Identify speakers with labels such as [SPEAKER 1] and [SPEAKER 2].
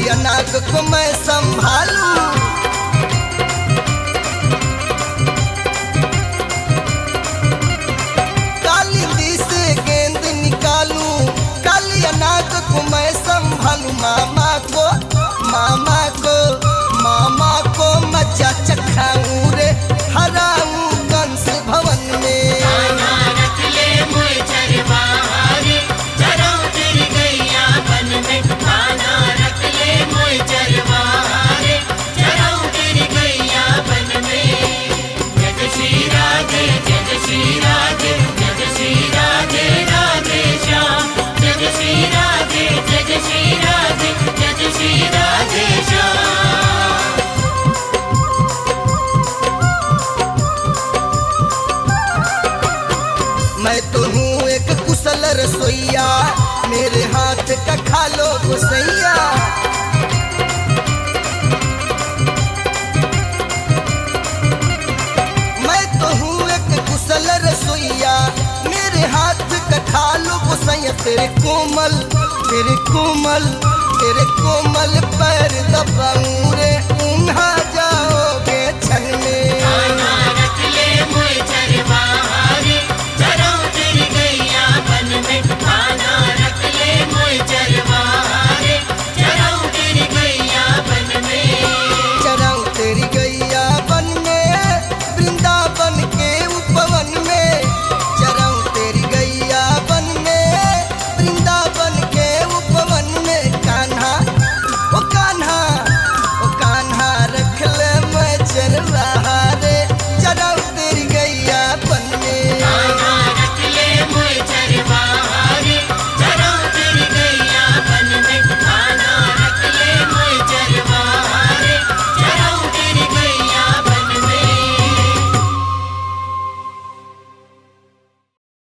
[SPEAKER 1] कालिया नाग को मैं संभालूं, कालिंदी से गेंद निकालूं, कालिया नाग को मैं संभालूं। मामा को मजा चखाऊं रे, हराऊं कंस भवन में।
[SPEAKER 2] रख ले मोय चरवारे, चराऊं तेरी गैया बन में। खाना रख ले मोय चरवारे, चराऊं तेरी गैया बन में। जग श्री राधे, जग श्री राधे, जग श्री राधे राधे श्याम। जग श्री राधे, जग श्री राधे, जग श्री राधे श्याम।
[SPEAKER 1] मैं तो हूँ एक कुशल रसोइया, मेरे हाथ का खा लो गोसैया। मैं तो हूँ एक कुशल रसोइया, मेरे हाथ का खा लो गोसैया। तेरे कोमल पैर दबाऊं रे,